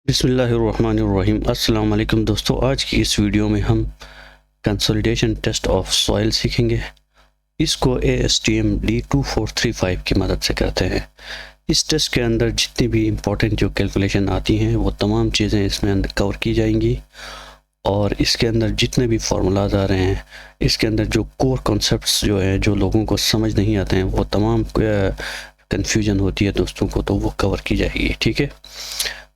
बिस्मिल्लाहिर्रहमानिर्रहीम। अस्सलाम वालेकुम दोस्तों, आज की इस वीडियो में हम कंसोलिडेशन टेस्ट ऑफ सॉइल सीखेंगे। इसको ASTM D2435 की मदद से करते हैं। इस टेस्ट के अंदर जितनी भी इम्पोर्टेंट जो कैलकुलेशन आती हैं वो तमाम चीज़ें इसमें अंदर कवर की जाएंगी और इसके अंदर जितने भी फार्मूलाज आ रहे हैं, इसके अंदर जो कोर कॉन्सेप्ट्स जो हैं जो लोगों को समझ नहीं आते हैं, वो तमाम कन्फ्यूजन होती है दोस्तों को, तो वो कवर की जाएगी। ठीक है,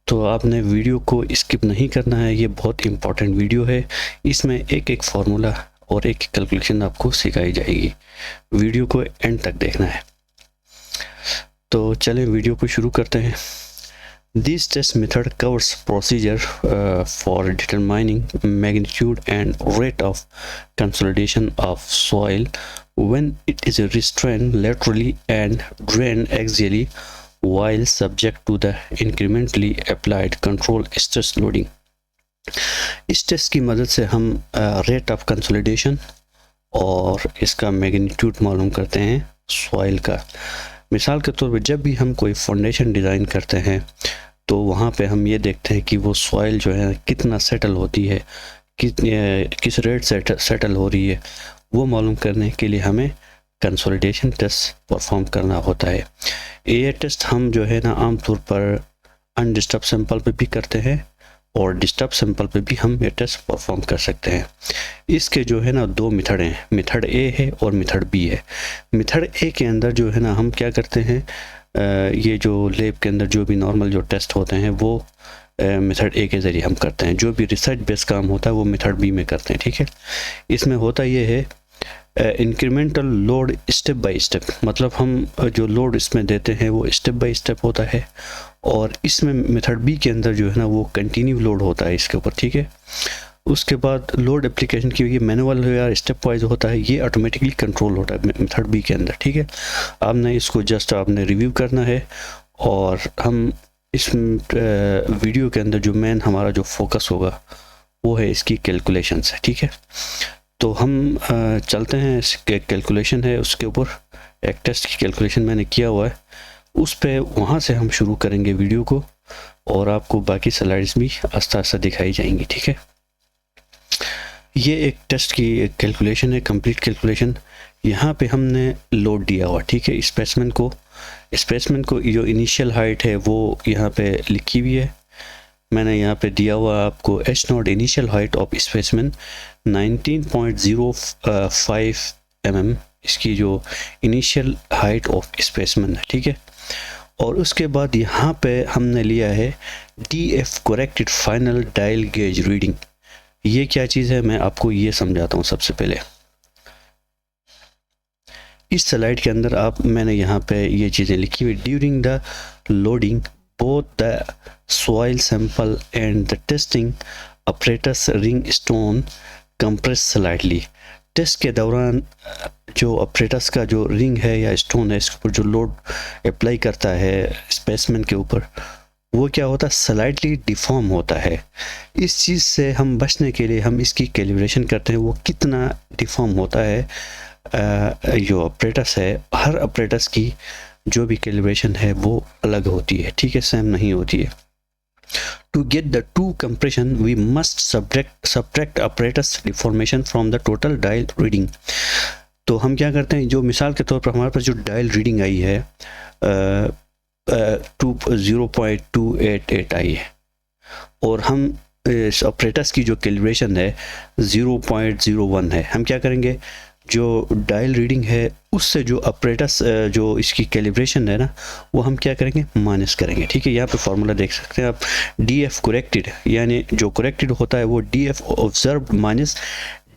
तो आपने वीडियो को स्किप नहीं करना है, ये बहुत इंपॉर्टेंट वीडियो है। इसमें एक एक फार्मूला और एक कैलकुलेशन आपको सिखाई जाएगी। वीडियो को एंड तक देखना है। तो चलें वीडियो को शुरू करते हैं। This test method covers procedure for determining magnitude and rate of consolidation of soil when it is restrained laterally and drained axially while subject to the incrementally applied control stress loading। इस test की मदद से हम rate of consolidation और इसका magnitude मालूम करते हैं सॉइल का। मिसाल के तौर पे जब भी हम कोई फाउंडेशन डिज़ाइन करते हैं तो वहाँ पे हम ये देखते हैं कि वो सॉइल जो है कितना सेटल होती है, किस रेट से सेटल हो रही है, वो मालूम करने के लिए हमें कंसोलिडेशन टेस्ट परफॉर्म करना होता है। ये टेस्ट हम जो है ना आमतौर पर अनडिस्टर्ब सैंपल पे भी करते हैं और डिस्टर्ब सैंपल पे भी हम ये टेस्ट परफॉर्म कर सकते हैं। इसके जो है ना दो मेथड हैं, मेथड ए है और मेथड बी है। मेथड ए के अंदर जो है ना हम क्या करते हैं, ये जो लैब के अंदर जो भी नॉर्मल जो टेस्ट होते हैं वो मेथड ए के ज़रिए हम करते हैं। जो भी रिसर्च बेस्ड काम होता है वो मेथड बी में करते हैं। ठीक है, इसमें होता ये है incremental load step by step, मतलब हम जो लोड इसमें देते हैं वो स्टेप बाय स्टेप होता है, और इसमें मेथड बी के अंदर जो है ना वो कंटिन्यू लोड होता है इसके ऊपर। ठीक है, उसके बाद लोड एप्लीकेशन की ये मैनुअल या स्टेप वाइज होता है, ये ऑटोमेटिकली कंट्रोल होता है मेथड बी के अंदर। ठीक है, आपने इसको जस्ट आपने रिव्यू करना है और हम इस वीडियो के अंदर जो मेन हमारा जो फोकस होगा वो है इसकी कैलकुलेशन से। ठीक है, तो हम चलते हैं, इसके कैलकुलेशन है उसके ऊपर एक टेस्ट की कैलकुलेशन मैंने किया हुआ है, उस पे वहाँ से हम शुरू करेंगे वीडियो को और आपको बाकी स्लाइड्स भी आस्ता आस्ता दिखाई जाएंगी। ठीक है, ये एक टेस्ट की एक कैलकुलेशन है, कंप्लीट कैलकुलेशन। यहाँ पे हमने लोड दिया हुआ। ठीक है, स्पेसिमेन को जो इनिशियल हाइट है वो यहाँ पे लिखी हुई है। मैंने यहाँ पे दिया हुआ आपको H0 initial height of specimen 19.05 mm, इसकी जो इनिशियल हाइट ऑफ स्पेसिमेन है। ठीक है, और उसके बाद यहाँ पे हमने लिया है DF corrected final dial gauge reading. ये क्या चीज़ है मैं आपको ये समझाता हूँ। सबसे पहले इस स्लाइड के अंदर मैंने यहाँ पे ये चीज़ें लिखी हुई। During the loading both the soil sample and the testing apparatus ring stone compress slightly। Test के दौरान जो अपरेटस का जो रिंग है या स्टोन है, इसके ऊपर जो लोड अप्लाई करता है स्पेसिमेन के ऊपर, वो क्या होता है, स्लाइटली डिफॉर्म होता है। इस चीज़ से हम बचने के लिए हम इसकी कैलिब्रेशन करते हैं, वो कितना डिफॉर्म होता है। जो अपरेटस है, हर अपरेटस की जो भी कैलिब्रेशन है वो अलग होती है। ठीक है, सेम नहीं होती है। To get the true compression we must subtract apparatus deformation from the total dial reading. तो हम क्या करते हैं, जो मिसाल के तौर पर हमारे पास जो डायल रीडिंग आई है 0.288 आई है, और हम इस अपरेटस की जो कैलिब्रेशन है 0.01 है। हम क्या करेंगे, जो डायल रीडिंग है उससे जो अपरेटस जो इसकी कैलिब्रेशन है ना, वो हम क्या करेंगे, माइनस करेंगे। ठीक है, यहाँ पे फार्मूला देख सकते हैं आप, DF करेक्टेड यानी जो करेक्टेड होता है वो DF observe minus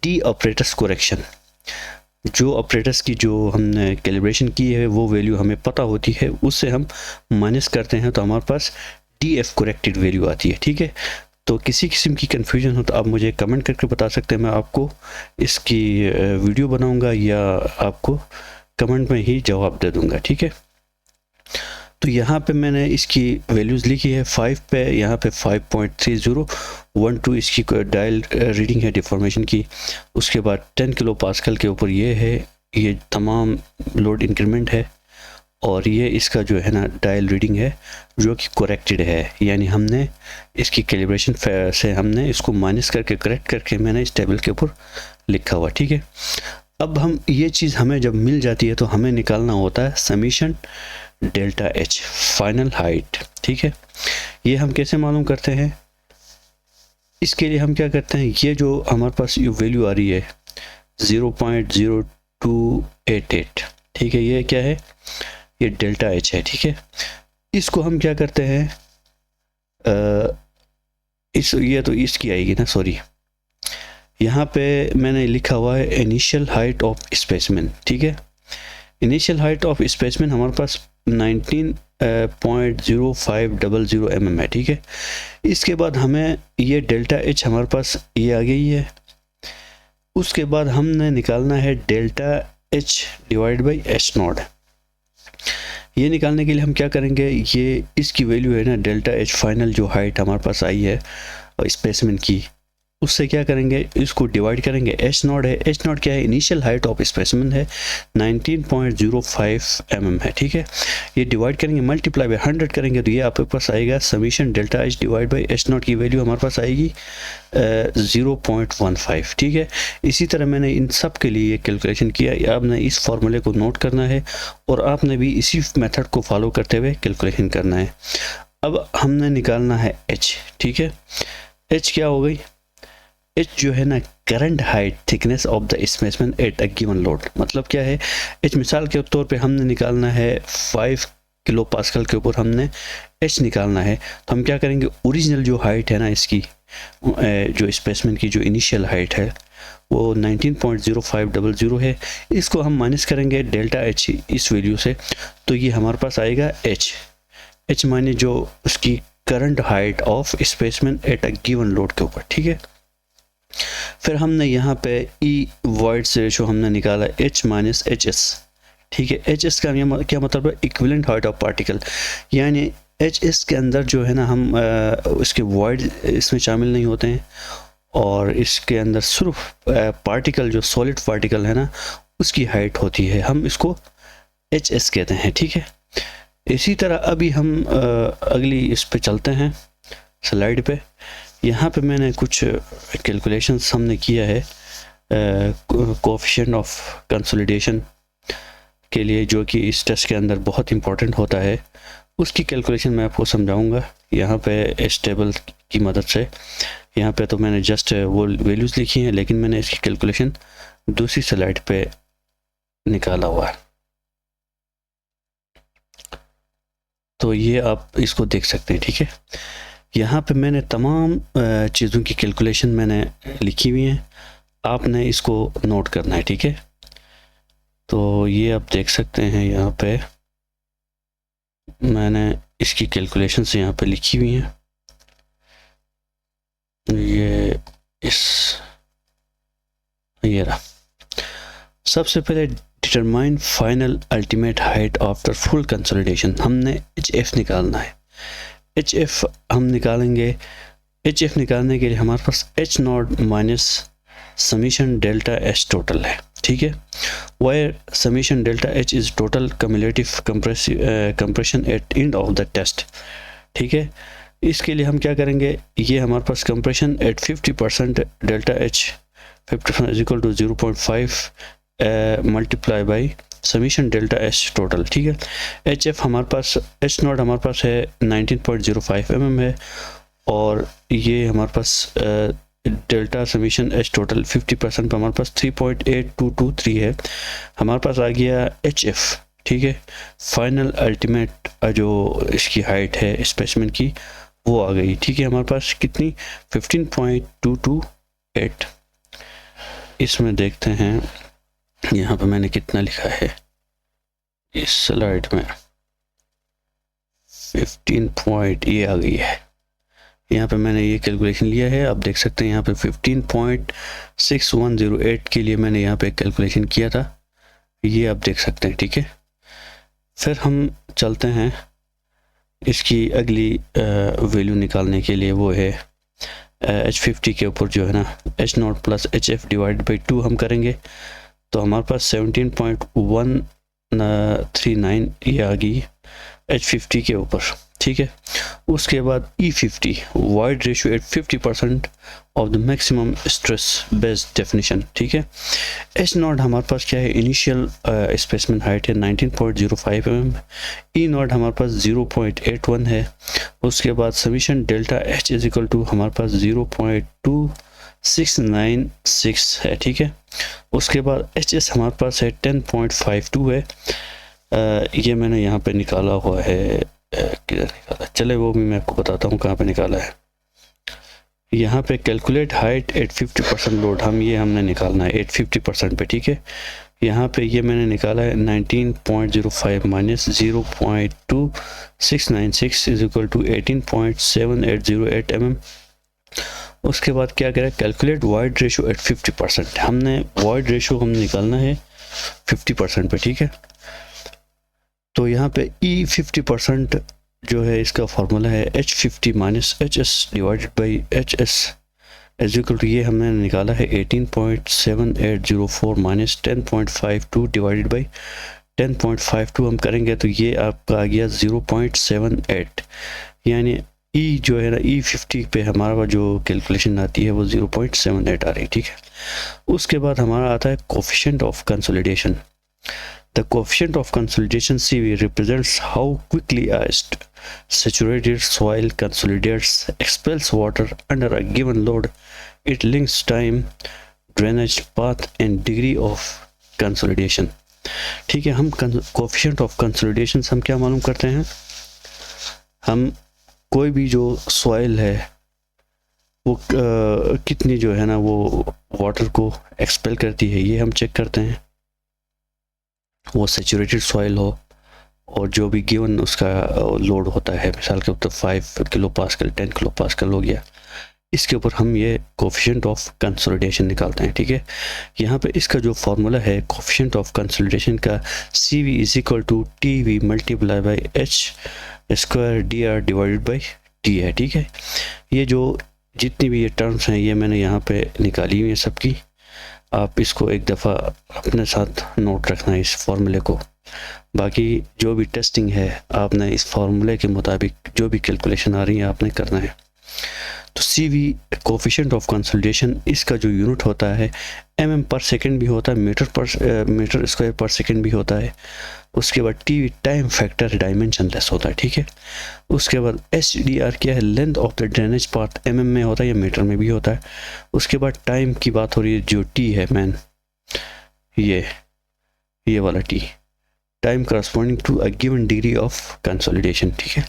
D apparatus correction. जो अपरेटस की जो हमने कैलिब्रेशन की है वो वैल्यू हमें पता होती है, उससे हम माइनस करते हैं तो हमारे पास DF करेक्टेड वैल्यू आती है। ठीक है, तो किसी किस्म की कन्फ्यूजन हो तो आप मुझे कमेंट करके बता सकते हैं, मैं आपको इसकी वीडियो बनाऊंगा या आपको कमेंट में ही जवाब दे दूंगा। ठीक है, तो यहाँ पे मैंने इसकी वैल्यूज़ लिखी है 5 पे, यहाँ पे 5.3012 इसकी डायल रीडिंग है डिफॉर्मेशन की। उसके बाद 10 किलो पास्कल के ऊपर ये है, ये तमाम लोड इंक्रीमेंट है, और ये इसका जो है ना डायल रीडिंग है जो कि करेक्टेड है, यानी हमने इसकी कैलिब्रेशन से हमने इसको माइनस करके करेक्ट करके मैंने इस टेबल के ऊपर लिखा हुआ, ठीक है। अब हम ये चीज़ हमें जब मिल जाती है तो हमें निकालना होता है summation delta H final height, ठीक है। ये हम कैसे मालूम करते हैं, इसके लिए हम क्या करते हैं, ये जो हमारे पास ये वैल्यू आ रही है 0.0288, ठीक है, ये क्या है, ये डेल्टा एच है, ठीक है। इसको हम क्या करते हैं, ये तो इसकी आएगी ना, सॉरी, यहाँ पे मैंने लिखा हुआ है इनिशियल हाइट ऑफ स्पेसिमेन, ठीक है। इनिशियल हाइट ऑफ स्पेसिमेन हमारे पास 19.0500 mm है, ठीक है। इसके बाद हमें ये डेल्टा एच हमारे पास ये आ गई है। उसके बाद हमने निकालना है delta H divide by H not. ये निकालने के लिए हम क्या करेंगे, ये इसकी वैल्यू है ना डेल्टा एच फाइनल जो हाइट हमारे पास आई है स्पेसिमेन की, उससे क्या करेंगे, इसको डिवाइड करेंगे, एच नॉट है, एच नॉट क्या है, इनिशियल हाइट ऑफ स्पेसिमेन है 19.05 mm है, ठीक है। ये डिवाइड करेंगे, मल्टीप्लाई बाय 100 करेंगे तो ये आपके पास आएगा summation delta H divide by H not की वैल्यू हमारे पास आएगी 0.15, ठीक है। इसी तरह मैंने इन सब के लिए कैलकुलेशन किया। आपने इस फार्मूले को नोट करना है और आपने भी इसी मेथड को फॉलो करते हुए कैलकुलेशन करना है। अब हमने निकालना है एच, ठीक है। एच क्या हो गई, एच जो है ना current height thickness of the specimen at a given load, मतलब क्या है, एच मिसाल के तौर पे हमने निकालना है 5 किलो पास्कल के ऊपर हमने एच निकालना है, तो हम क्या करेंगे, ओरिजिनल जो हाइट है ना इसकी, जो स्पेसिमेन की जो इनिशियल हाइट है वो 19.0500 है, इसको हम माइनस करेंगे डेल्टा एच इस वैल्यू से, तो ये हमारे पास आएगा एच, एच माने जो उसकी current height of specimen at a given load के ऊपर, ठीक है। फिर हमने यहाँ पे ई वॉइड्स रेशो हमने निकाला एच माइनस एच एस, ठीक है। एच एस का क्या मतलब है, इक्विवेलेंट हाइट ऑफ पार्टिकल, यानी एच एस के अंदर जो है ना हम इसके वॉइड इसमें शामिल नहीं होते हैं और इसके अंदर सिर्फ पार्टिकल जो सॉलिड पार्टिकल है ना उसकी हाइट होती है, हम इसको एच एस कहते हैं, ठीक है। इसी तरह अभी हम अगली इस पे चलते हैं स्लाइड पे। यहाँ पे मैंने कुछ कैलकुलेशंस हमने किया है कोएफिशिएंट ऑफ कंसोलिडेशन के लिए, जो कि इस टेस्ट के अंदर बहुत इंपॉर्टेंट होता है, उसकी कैलकुलेशन मैं आपको समझाऊंगा यहाँ पे इस टेबल की मदद से। यहाँ पे तो मैंने जस्ट वो वैल्यूज़ लिखी हैं, लेकिन मैंने इसकी कैलकुलेशन दूसरी स्लाइड पे निकाला हुआ है, तो ये आप इसको देख सकते हैं, ठीक है। यहाँ पे मैंने तमाम चीज़ों की कैलकुलेशन मैंने लिखी हुई हैं, आपने इसको नोट करना है, ठीक है। तो ये आप देख सकते हैं यहाँ पे मैंने इसकी कैलकुलेशन से यहाँ पे लिखी हुई हैं, ये रहा। सबसे पहले determine final ultimate height after full consolidation, हमने एच एफ निकालना है। एच एफ हम निकालेंगे, एच एफ निकालने के लिए हमारे पास H naught minus summation delta H total है, ठीक है। Where summation delta H is total cumulative compression at end of the test, ठीक है। इसके लिए हम क्या करेंगे, ये हमारे पास compression at 50% delta H 50% is equal to 0.5 multiply by summation delta H total, ठीक है। एच एफ हमारे पास, एच नॉट हमारे पास है 19.05 mm है, और ये हमारे पास डेल्टा समीशन एच टोटल 50% पर हमारे पास 3.8223 है। हमारे पास आ गया एच एफ, ठीक है। फाइनल अल्टीमेट जो इसकी हाइट है स्पेसिमेन की वो आ गई, ठीक है। हमारे पास कितनी 15.228। इसमें देखते हैं यहाँ पे मैंने कितना लिखा है इस स्लाइड में, 15 पॉइंट ये आ गई है। यहाँ पे मैंने ये कैलकुलेशन लिया है, आप देख सकते हैं यहाँ पे 15.6108 के लिए मैंने यहाँ पे कैलकुलेशन किया था, ये आप देख सकते हैं, ठीक है। फिर हम चलते हैं इसकी अगली वैल्यू निकालने के लिए, वो है H50 के ऊपर जो है ना H not plus H F divide by 2 हम करेंगे, तो हमारे पास 17.1 39 ये आ गई H50 के ऊपर, ठीक है। उसके बाद E50 void ratio at 50% of the maximum stress based definition, ठीक है। एच नॉट हमारे पास क्या है, इनिशियल स्पेसिमेन हाइट है 19.05 mm, ई नॉट हमारे पास 0.81 है। उसके बाद summation delta H is equal to हमारे पास 0.2696 है, ठीक है। उसके बाद एच एस हमारे पास है 10.52 है। ये मैंने यहाँ पे निकाला हुआ है, किधर निकाला, चले वो भी मैं आपको बताता हूँ कहाँ पे निकाला है। यहाँ पे कैलकुलेट हाइट एट 50% लोड, हमने निकालना है 850% पे, ठीक है। यहाँ पे ये मैंने निकाला है 19.05 minus 0.2696 is equal to 18.7808 mm। उसके बाद क्या करें, कैलकुलेट वाइड रेशियो एट 50%, हमने वाइड रेशियो हम निकालना है 50% पे, ठीक है। तो यहाँ पे ई 50% जो है इसका फॉर्मूला है H50 minus HS divided by HS is equal to, ये हमने निकाला है 18.7804 माइनस 10.52 डिवाइडेड बाई 10.52 हम करेंगे तो ये आपका आ गया 0.78, यानी ई जो है ना E50 पे हमारा जो कैलकुलेशन आती है वो 0.78 आ रही है, ठीक है। उसके बाद हमारा आता है coefficient of consolidation. The coefficient of consolidation CV represents how quickly a saturated soil consolidates, expels water under a given load. It links time, drainage path and degree of consolidation. ठीक है, हम coefficient of consolidation हम क्या मालूम करते हैं, हम कोई भी जो सॉइल है वो कितनी जो है ना वो वाटर को एक्सपेल करती है, ये हम चेक करते हैं। वो सैचुरेटेड सॉइल हो और जो भी गिवन उसका लोड होता है, मिसाल के ऊपर 5 किलो पास्कल 10 किलो पास्कल हो गया, इसके ऊपर हम ये कोफिशिएंट ऑफ कंसोलिडेशन निकालते हैं, ठीक है। यहाँ पे इसका जो फॉर्मूला है कोफिशिएंट ऑफ कंसोलिडेशन का, C V is equal to T V multiply by H square D R divided by T है, ठीक है। ये जो जितनी भी ये टर्म्स हैं ये मैंने यहाँ पे निकाली हुई है सबकी, आप इसको एक दफ़ा अपने साथ नोट रखना है इस फॉर्मूले को। बाकी जो भी टेस्टिंग है आपने इस फॉर्मूले के मुताबिक जो भी कैलकुलेशन आ रही है आपने करना है। तो सी वी कोफिशिएंट ऑफ कंसोलिडेशन, इसका जो यूनिट होता है mm पर सेकंड भी होता है, मीटर स्क्वायर पर सेकंड भी होता है। उसके बाद टी टाइम फैक्टर डायमेंशनलेस होता है, ठीक है। उसके बाद एच डी आर क्या है, length of the drainage path mm में होता है या मीटर में भी होता है। उसके बाद टाइम की बात हो रही है, जो टी है मैन, ये वाला T, time corresponding to a given degree of consolidation, ठीक है।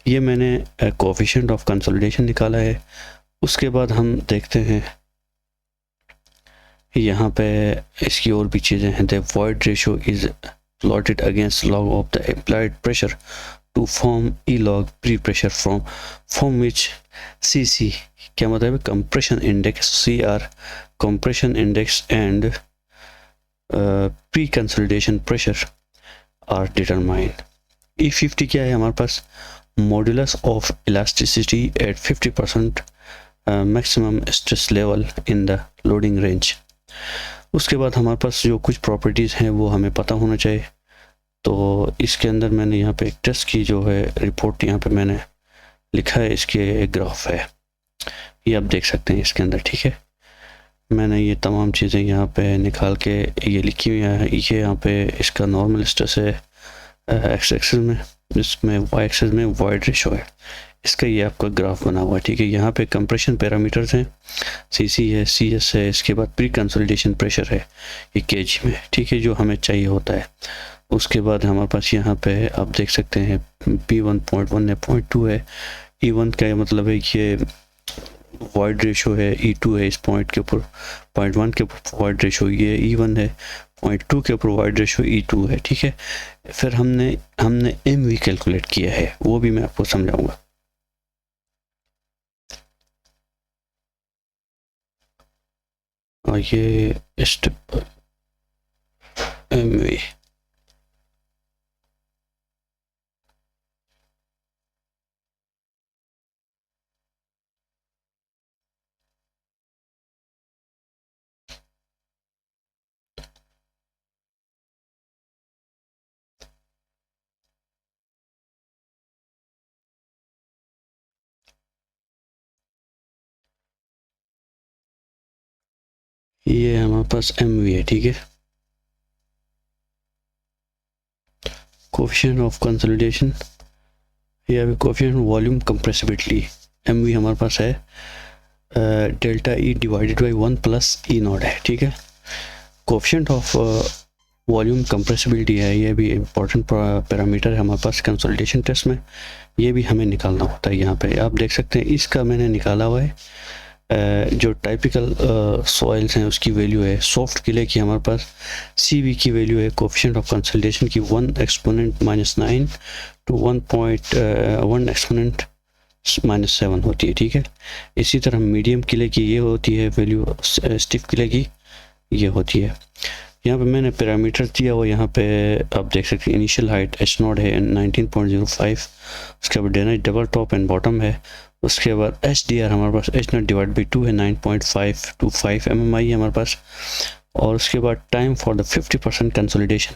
ये मैंने कोफिशिएंट ऑफ कंसोलिडेशन निकाला है। उसके बाद हम देखते हैं यहाँ पे इसकी और भी चीज़ें हैं। The void ratio is plotted against log of the applied pressure to form e log pre pressure from which C C क्या मतलब है, compression index, C R compression index and pre consolidation pressure are determined. E50 क्या है हमारे पास, modulus of elasticity at 50% maximum stress level in the loading range. उसके बाद हमारे पास जो कुछ प्रॉपर्टीज़ हैं वो हमें पता होना चाहिए। तो इसके अंदर मैंने यहाँ पे एक टेस्ट की जो है रिपोर्ट यहाँ पे मैंने लिखा है, इसके एक ग्राफ है, ये आप देख सकते हैं इसके अंदर, ठीक है। मैंने ये तमाम चीज़ें यहाँ पे निकाल के ये लिखी हुई हैं। ये यहाँ पे इसका नॉर्मल स्ट्रेस है एक्स एक्सिस में, इसमें वाई एक्सिस में वॉइड रेशियो है, इसका ये आपका ग्राफ बना हुआ है, ठीक है। यहाँ पे कंप्रेशन पैरामीटर्स हैं, सीसी है, सीएस है, इसके बाद प्री कंसोलिडेशन प्रेशर है, ये केजी में, ठीक है, जो हमें चाहिए होता है। उसके बाद हमारे पास यहाँ पे आप देख सकते हैं P1.1 है, 0.2 है, E1 का मतलब है ये वॉइड रेशियो है, E2 है इस पॉइंट के ऊपर, 0.1 के ऊपर वॉइड रेशियो ये E1 है, 0.2 के ऊपर वॉइड रेशियो E2 है, ठीक है। फिर हमने MV कैलकुलेट किया है, वो भी मैं आपको समझाऊंगा। और ये स्टेप MV ये हमारे पास MV है, ठीक है। कोफिशिएंट ऑफ कंसोलिडेशन, ये अभी कोफिशिएंट वॉल्यूम कंप्रेसिबिलिटी MV हमारे पास है delta E divided by 1 plus E0 है, ठीक है। कोफिशिएंट ऑफ वॉल्यूम कंप्रेसिबिलिटी है, ये भी इम्पोर्टेंट पैरामीटर है हमारे पास कंसोलिडेशन टेस्ट में, ये भी हमें निकालना होता है। यहाँ पे आप देख सकते हैं इसका मैंने निकाला हुआ है। जो टाइपिकल सॉइल्स हैं उसकी वैल्यू है, सॉफ्ट किले की हमारे पास CV की वैल्यू है कोफिशिएंट ऑफ कंसोलिडेशन की 1 एक्सपोनेंट -9 टू 1 एक्सपोनेंट -7 होती है, ठीक है। इसी तरह मीडियम किले की ये होती है वैल्यू, स्टिफ किले की ये होती है। यहाँ पे मैंने पैरामीटर दिया हुआ, यहाँ पे आप देख सकते हैं इनिशियल हाइट H0 है 19.05, उसके बाद day night double top and bottom है, उसके बाद HDR हमारे पास H0 डिवाइड बाई 2 है 9.525 MMI है हमारे पास, और उसके बाद टाइम फॉर द 50% कंसोलिडेशन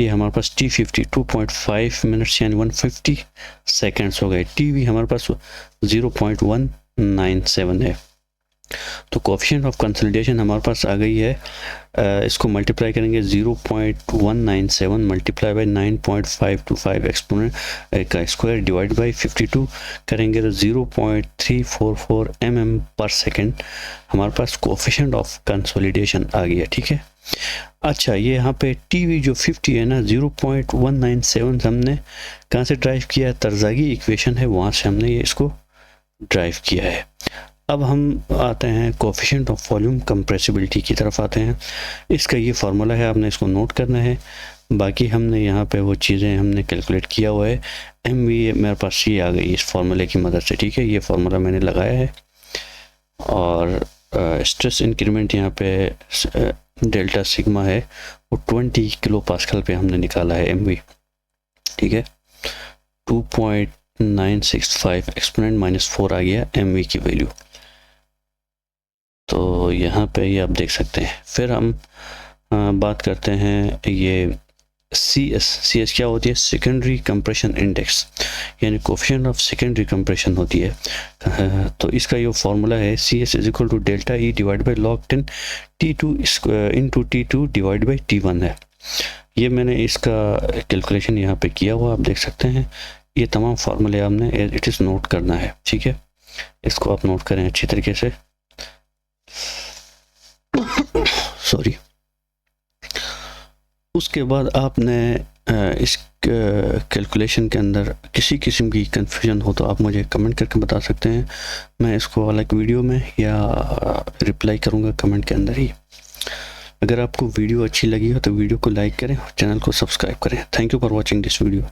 ये हमारे पास T50 2.5 मिनट्स यानी 150 सेकेंड्स हो गए। TV हमारे पास 0.197 है। तो कोफिशिएंट ऑफ कंसोलिडेशन हमारे पास आ गई है, इसको मल्टीप्लाई करेंगे 0.197 मल्टीप्लाई बाई 9.525 एक्सपोनेंट का स्क्वायर डिवाइड बाई 52 करेंगे तो 0.344 mm पर सेकेंड हमारे पास कोफिशिएंट ऑफ कंसोलिडेशन आ गया, ठीक है। अच्छा, ये यहाँ पे TV जो 50 है ना, 0.197 हमने कहाँ से ड्राइव किया है, तरजागी इक्वेशन है वहाँ से हमने ये इसको ड्राइव किया है। अब हम आते हैं कोफिशिएंट ऑफ वॉल्यूम कंप्रेसिबिलिटी की तरफ आते हैं। इसका ये फार्मूला है, आपने इसको नोट करना है। बाकी हमने यहाँ पे वो चीज़ें हमने कैलकुलेट किया हुआ है। MV मेरे पास ये आ गई इस फार्मूले की मदद से, ठीक है। ये फार्मूला मैंने लगाया है और स्ट्रेस इंक्रीमेंट यहाँ पे डेल्टा सिग्मा है वो 20 किलो पास्कल पे हमने निकाला है MV, ठीक है। 2.965 एक्सपोनेंट -4 आ गया MV की वैल्यू। तो यहाँ पे ये आप देख सकते हैं। फिर हम बात करते हैं ये CS क्या होती है, सेकेंडरी कंप्रेशन इंडेक्स, यानी कोफिशिएंट ऑफ सेकेंडरी कंप्रेशन होती है। तो इसका ये फार्मूला है CS is equal to delta E divide by log 10 T2 into T2 divide by T1 है। ये मैंने इसका कैलकुलेशन यहाँ पे किया हुआ, आप देख सकते हैं। ये तमाम फार्मूले आपने इट इज़ नोट करना है, ठीक है। इसको आप नोट करें अच्छी तरीके से, सॉरी। उसके बाद आपने इस कैलकुलेशन के अंदर किसी किस्म की कंफ्यूजन हो तो आप मुझे कमेंट करके बता सकते हैं, मैं इसको अलग वीडियो में या रिप्लाई करूँगा कमेंट के अंदर ही। अगर आपको वीडियो अच्छी लगी हो तो वीडियो को लाइक करें और चैनल को सब्सक्राइब करें। Thank you for watching this video.